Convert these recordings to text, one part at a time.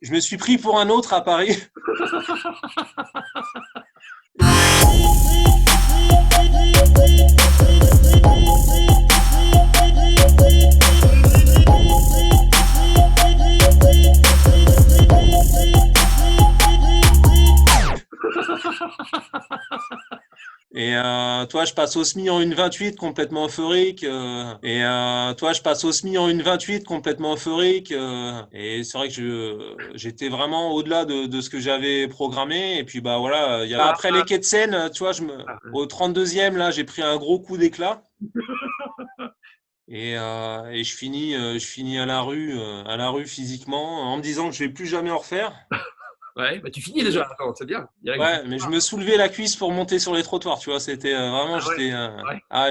Je me suis pris pour un autre à Paris. Et toi, je passe au SMI en 1,28 complètement euphorique. Toi, je passe au SMI en 1,28 complètement euphorique. Et c'est vrai que j'étais vraiment au-delà de ce que j'avais programmé. Et puis bah voilà, après les quais de Seine, tu vois, au 32e là, j'ai pris un gros coup d'éclat. Et je finis à la rue physiquement, en me disant que je vais plus jamais en refaire. Ouais, bah tu finis déjà, attends, c'est bien. Direct. Ouais, mais je me soulevais la cuisse pour monter sur les trottoirs, tu vois. C'était vraiment, Ah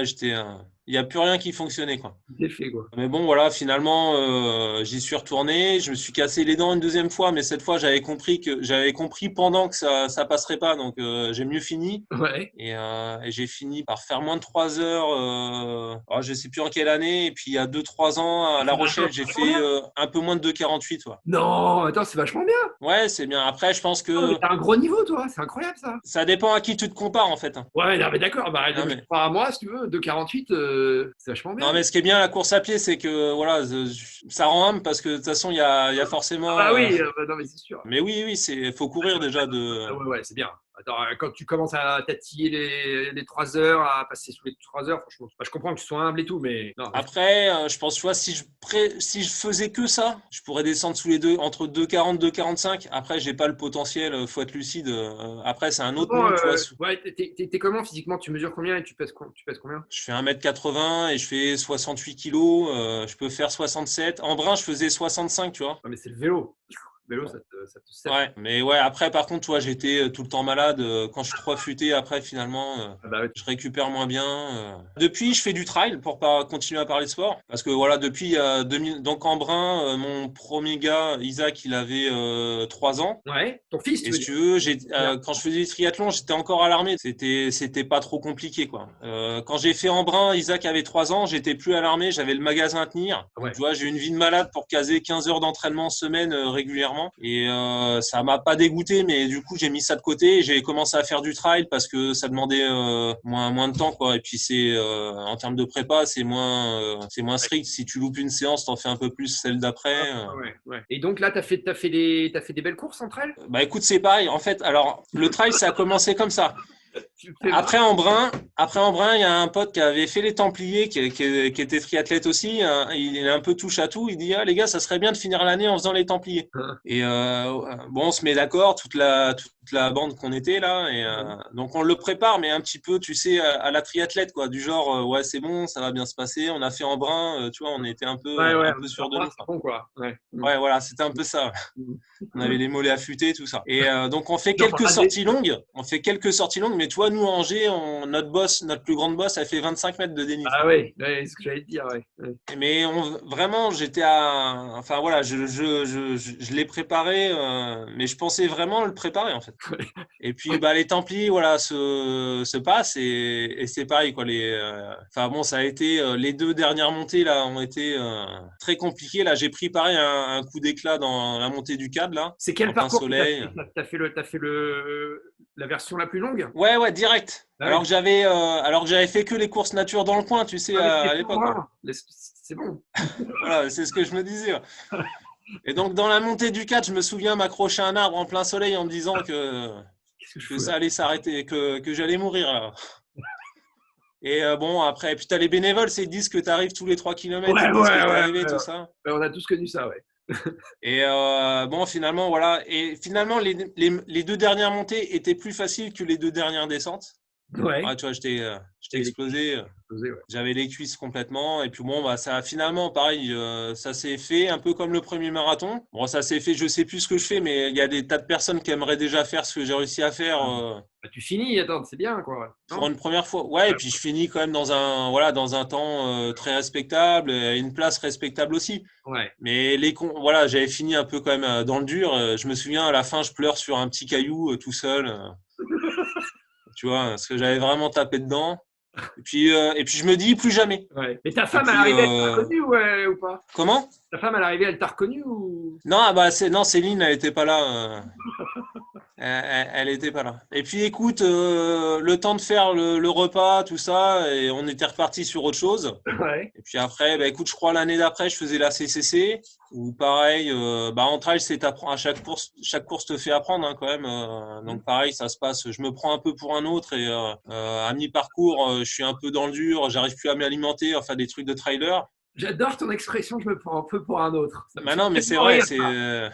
ouais, ouais, il y a plus rien qui fonctionnait, quoi. c'est fait quoi. Mais bon, voilà, finalement, j'y suis retourné. Je me suis cassé les dents une deuxième fois, mais cette fois, j'avais compris pendant que ça passerait pas, donc j'ai mieux fini. Ouais. Et j'ai fini par faire moins de 3 heures. Je sais plus en quelle année. Et puis il y a 2, 3 ans à La Rochelle, j'ai Vachement fait bien. un peu moins de 2,48. Ouais, Non, attends, c'est vachement bien. ouais, c'est bien. Après, je pense Non, mais que t'as un gros niveau, toi, c'est incroyable ça. ça dépend à qui tu te compares, en fait, hein. Ouais, non, mais d'accord, bah arrête de Non, me mais comparer à moi si tu veux. 2,48, c'est vachement Non, bien. mais ce qui est bien à la course à pied, c'est que voilà, ça rend âme parce que de toute façon, il y a Ah forcément. bah oui, bah, non, mais c'est sûr. Mais oui, oui, faut courir déjà de. Ah ouais, ouais, c'est bien. Attends, quand tu commences à tatiller les 3 heures, à passer sous les 3 heures, franchement, bah, je comprends que tu sois humble et tout, mais non, Après, je pense, tu vois, si je faisais que ça, je pourrais descendre sous les deux, entre 2,40, 2,45. Après, j'ai pas le potentiel, faut être lucide. Après, c'est un autre comment, monde, tu vois. ouais, t'es comment physiquement? Tu mesures combien et tu pèses combien? Je fais 1,80 m et je fais 68 kilos. Je peux faire 67. En brun, je faisais 65, tu vois. Non, mais c'est le vélo. Le vélo, ça te sert. Ouais, mais ouais, après, par contre, toi, j'étais tout le temps malade. Quand je suis trop affûté, après, finalement, Ah bah ouais. je récupère moins bien. Depuis, je fais du trail pour pas continuer à parler de sport. Parce que voilà, depuis 2000, donc en brun, mon premier gars, Isaac, il avait 3 ans. Ouais, ton fils, Et tu veux si dire? tu veux, Merde. quand je faisais du triathlon, j'étais encore à l'armée. C'était pas trop compliqué, quoi. Quand j'ai fait en brun, Isaac avait 3 ans, j'étais plus à l'armée, j'avais le magasin à tenir. Ah Donc, ouais. tu vois, j'ai une vie de malade pour caser 15 heures d'entraînement semaine régulièrement. Et ça m'a pas dégoûté, mais du coup, j'ai mis ça de côté et j'ai commencé à faire du trail parce que ça demandait moins de temps, quoi. Et puis, en termes de prépa, c'est moins strict. Si tu loupes une séance, t'en fais un peu plus celle Ah, d'après. ouais, ouais. Et donc là, t'as fait des belles courses entre elles? Bah écoute, c'est pareil. En fait, alors le trail, ça a commencé comme ça. Tu fais vraiment. Après en brun, il y a un pote qui avait fait les Templiers, qui était triathlète aussi. Il est un peu touche à tout. Il dit ah les gars, ça serait bien de finir l'année en faisant les Templiers. Et bon, on se met d'accord, toute la bande qu'on était là. Et donc on le prépare, mais un petit peu, tu sais, à la triathlète quoi, du genre ouais c'est bon, ça va bien se passer. On a fait en brun, tu vois, on était Ouais, ouais, un peu sûr de en nous, c'est quoi. bon, quoi. Ouais. Ouais, voilà, c'était un peu ça. Mm. On avait les mollets affûtés, tout ça. Et donc on fait Non, quelques sorties longues. On fait quelques sorties longues, mais tu vois, nous à Angers, notre plus grande bosse, elle fait 25 mètres de dénivelé. ah ouais, ouais, c'est ce que j'allais te dire, ouais. Ouais. Mais vraiment, j'étais à. Enfin voilà, je l'ai préparé, mais je pensais vraiment le préparer en fait. Et puis bah, les Templiers, voilà, se passent et c'est pareil quoi. Enfin bon, ça a été les 2 dernières montées là ont été très compliquées. Là, j'ai pris pareil un coup d'éclat dans la montée du CAD là, C'est quel en plein parcours que t'as soleil. fait? T'as fait la version la plus longue? Ouais, ouais, direct. Ah ouais. Alors que j'avais fait que les courses nature dans le coin, tu sais, Ah, mais à c'est l'époque, quoi. bon, c'est bon. Voilà, c'est ce que je me disais, ouais. Et donc, dans la montée du 4, je me souviens m'accrocher à un arbre en plein soleil en me disant Qu'est-ce que je que fous là? ça allait s'arrêter, que j'allais mourir, là. Et bon, après, puis t'as les bénévoles, ils disent que t'arrives tous les 3 kilomètres, Ouais, ils disent que ouais, t'es ouais, arrivé, ouais, tout ouais. ça. Ouais, on a tous connu ça, ouais. Et bon, finalement, voilà. Et finalement, les 2 dernières montées étaient plus faciles que les 2 dernières descentes. Ouais. Ouais, tu vois, j'étais Et les cuisses explosé. explosées, ouais. J'avais les cuisses complètement. Et puis bon, bah, ça finalement, pareil, ça s'est fait un peu comme le premier marathon. Bon, ça s'est fait, je sais plus ce que je fais, mais il y a des tas de personnes qui aimeraient déjà faire ce que j'ai réussi à faire Bah, tu finis, attends, c'est bien, quoi. pour Non? une première fois. Ouais, et puis je finis quand même voilà, dans un temps très respectable, et une place respectable aussi. Ouais. Mais voilà, j'avais fini un peu quand même dans le dur. Je me souviens, à la fin, je pleure sur un petit caillou tout seul. Tu vois, parce que j'avais vraiment tapé dedans. Et puis je me dis plus jamais. Ouais. Mais ta Et femme, à puis, l'arrivée, elle t'a reconnu ou pas? comment? Ta femme, à l'arrivée, elle t'a reconnu ou? Non, non, Céline, elle était pas là. Elle était pas là. Et puis écoute, le temps de faire le repas, tout ça, et on était reparti sur autre chose. Ouais. Et puis après, bah écoute, je crois l'année d'après, je faisais la CCC, où pareil, en trail, c'est à chaque course te fait apprendre hein, quand même. Donc pareil, ça se passe. Je me prends un peu pour un autre et à mi-parcours, je suis un peu dans le dur, j'arrive plus à m'alimenter, enfin des trucs de trailer. J'adore ton expression, je me prends un peu pour un autre. Ça me fait Non, mais c'est tellement vrai, rire.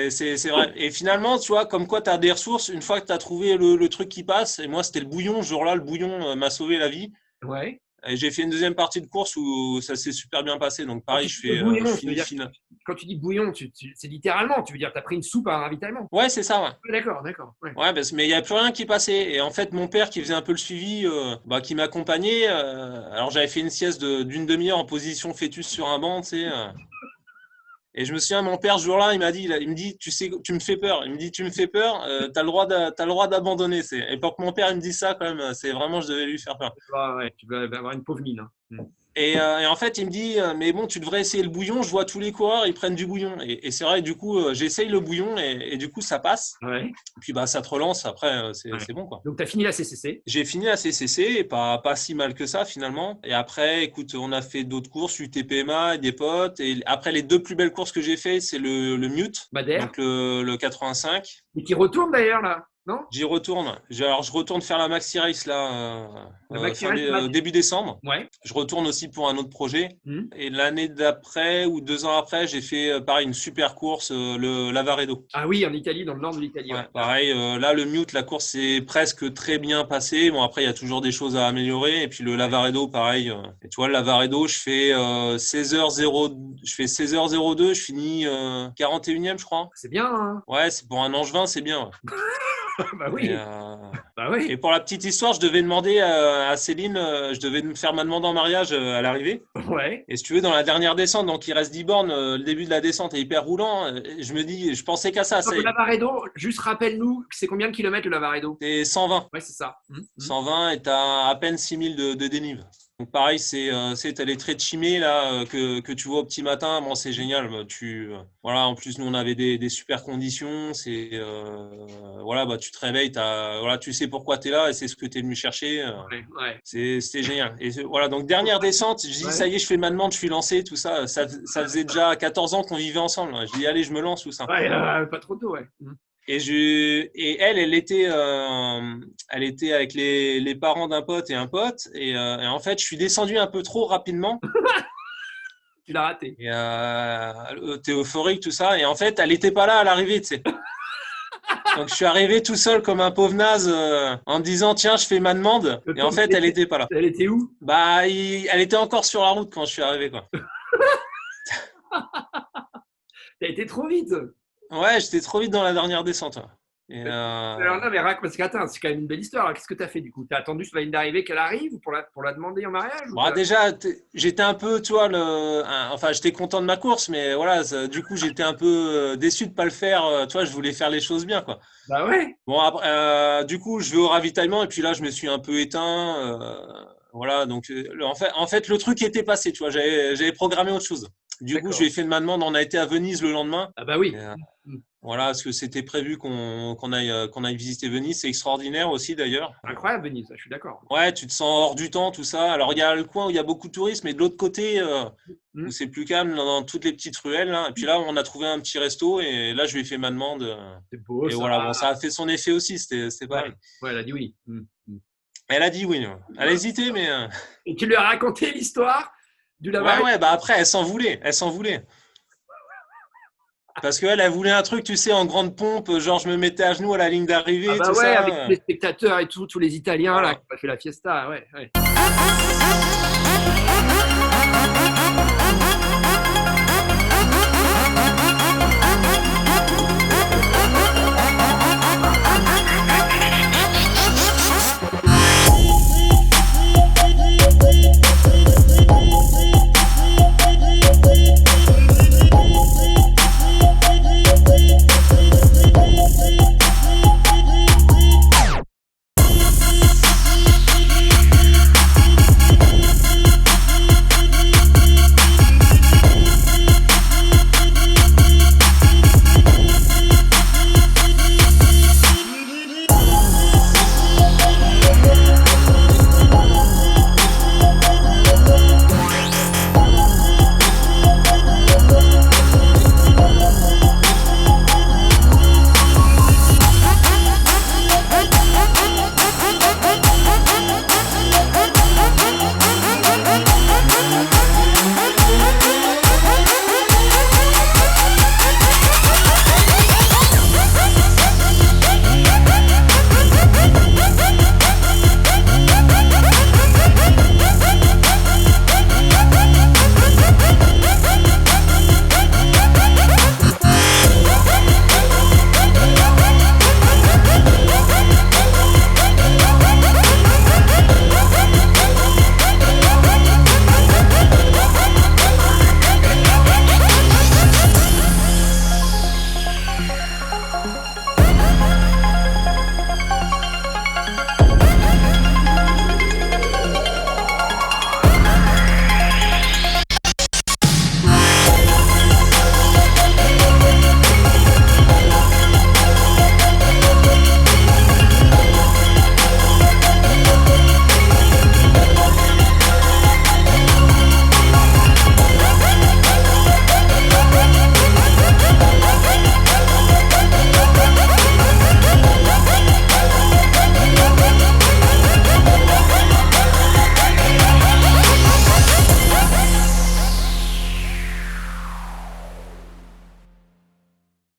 c'est vrai. Et finalement, tu vois, comme quoi tu as des ressources, une fois que tu as trouvé le truc qui passe, et moi c'était le bouillon, ce jour-là, le bouillon m'a sauvé la vie. Ouais. Et j'ai fait une deuxième partie de course où ça s'est super bien passé. Donc Quand pareil, tu dis le bouillon, je ça veut finis dire finale. quand tu dis bouillon, c'est littéralement, tu veux dire tu as pris une soupe à un ravitaillement. Ouais, c'est ça, ouais. Ouais, d'accord, d'accord. Ouais. Ouais, mais il n'y a plus rien qui passait. Et en fait, mon père qui faisait un peu le suivi, qui m'accompagnait, alors j'avais fait une sieste d'une demi-heure en position fœtus sur un banc, tu sais. Et je me souviens, mon père, ce jour-là, il me dit, tu sais, tu me fais peur. Il me dit, tu me fais peur, t'as le droit d'abandonner. Et pour que mon père il me dise ça, quand même, c'est vraiment, je devais lui faire peur. Ouais, tu vas avoir une pauvre mine. Hein. Et en fait, il me dit, mais bon, tu devrais essayer le bouillon. Je vois tous les coureurs, ils prennent du bouillon. Et c'est vrai, du coup, j'essaye le bouillon et du coup, ça passe. Ouais. Et puis, ça te relance. Après, Ouais. c'est bon, quoi. Donc tu as fini la CCC. J'ai fini la CCC, et pas si mal que ça, finalement. Et après, écoute, on a fait d'autres courses, UTPMA, et des potes. Et après, les deux plus belles courses que j'ai fait, c'est le Mute, Madère. donc le 85. Et qui retourne d'ailleurs là, non? J'y retourne. Alors, je retourne faire la Maxi Race là, La Maxi Race, début décembre. Ouais. Je retourne aussi pour un autre projet. Mmh. Et l'année d'après ou 2 ans après, j'ai fait pareil une super course, le Lavaredo. Ah oui, en Italie, dans le nord de l'Italie. Ouais, Ouais. pareil, là le Mute, la course s'est presque très bien passée. Bon après, il y a toujours des choses à améliorer. Et puis le Lavaredo, pareil. Et tu vois, le Lavaredo, je fais 16h02, je finis 41e, je crois. C'est bien, hein? Ouais, c'est pour un Angevin, c'est bien. Ouais. Bah Et, oui. Bah oui. et pour la petite histoire, je devais demander à Céline, je devais me faire ma demande en mariage à l'arrivée. Ouais. Et si tu veux, dans la dernière descente, donc il reste 10 bornes, le début de la descente est hyper roulant. Je pensais qu'à ça. Donc, le Lavaredo, juste rappelle-nous, c'est combien de kilomètres le Lavaredo? C'est 120. Ouais, c'est ça. 120 et tu as à peine 6000 de dénive. Donc pareil, t'as les traits de Chimay là, que tu vois au petit matin. Bon, c'est génial. Voilà, en plus, nous, on avait des super conditions. Voilà, tu te réveilles, voilà, tu sais pourquoi tu es là et c'est ce que tu es venu chercher. Ouais. C'était génial. Et voilà, donc dernière descente, je dis, ça y est, je fais ma demande, je suis lancé, tout ça. Ça faisait déjà 14 ans qu'on vivait ensemble. Je dis, allez, je me lance, tout ça. Ouais, pas trop tôt, ouais. Et elle était avec les parents d'un pote et un pote. Et en fait, je suis descendu un peu trop rapidement. Tu l'as raté. Et t'es euphorique, tout ça. Et en fait, elle n'était pas là à l'arrivée, tu sais. Donc, je suis arrivé tout seul comme un pauvre naze en me disant, tiens, je fais ma demande. Et en fait, elle n'était pas là. Elle était où? Elle était encore sur la route quand je suis arrivé, quoi. T'as été trop vite. Ouais, j'étais trop vite dans la dernière descente. Alors non, mais parce qu'attends, c'est quand même une belle histoire. Alors, qu'est-ce que tu as fait du coup? Tu as attendu sur la ligne d'arrivée qu'elle arrive pour la demander en mariage? Déjà, j'étais un peu, tu vois, enfin, j'étais content de ma course, mais voilà, du coup, j'étais un peu déçu de pas le faire. Tu vois, je voulais faire les choses bien, quoi. Bah ouais. Bon, après, du coup, je vais au ravitaillement et puis là, je me suis un peu éteint. Voilà, donc en fait, le truc était passé, tu vois, j'avais programmé autre chose. Du coup, je lui ai fait ma demande. On a été à Venise le lendemain. Ah bah oui. Voilà, parce que c'était prévu qu'on aille visiter Venise. C'est extraordinaire aussi, d'ailleurs. Incroyable, Venise, je suis d'accord. Ouais, tu te sens hors du temps, tout ça. Alors, il y a le coin où il y a beaucoup de touristes, mais de l'autre côté, où c'est plus calme, dans toutes les petites ruelles. Là. Et puis là, on a trouvé un petit resto et là, je lui ai fait ma demande. C'est beau, et ça. Voilà, bon, ça a fait son effet aussi. C'était pas mal. Ouais, elle a dit oui. Elle a dit oui. Elle a hésité, mais. Et tu lui as raconté l'histoire du Lavaredo? Ouais, après, elle s'en voulait. Parce qu'elle, elle voulait un truc, tu sais, en grande pompe, genre je me mettais à genoux à la ligne d'arrivée, Ah bah tout ouais, ça. avec tous les spectateurs et tout, tous les Italiens Voilà. là, qui ont fait la fiesta, ouais.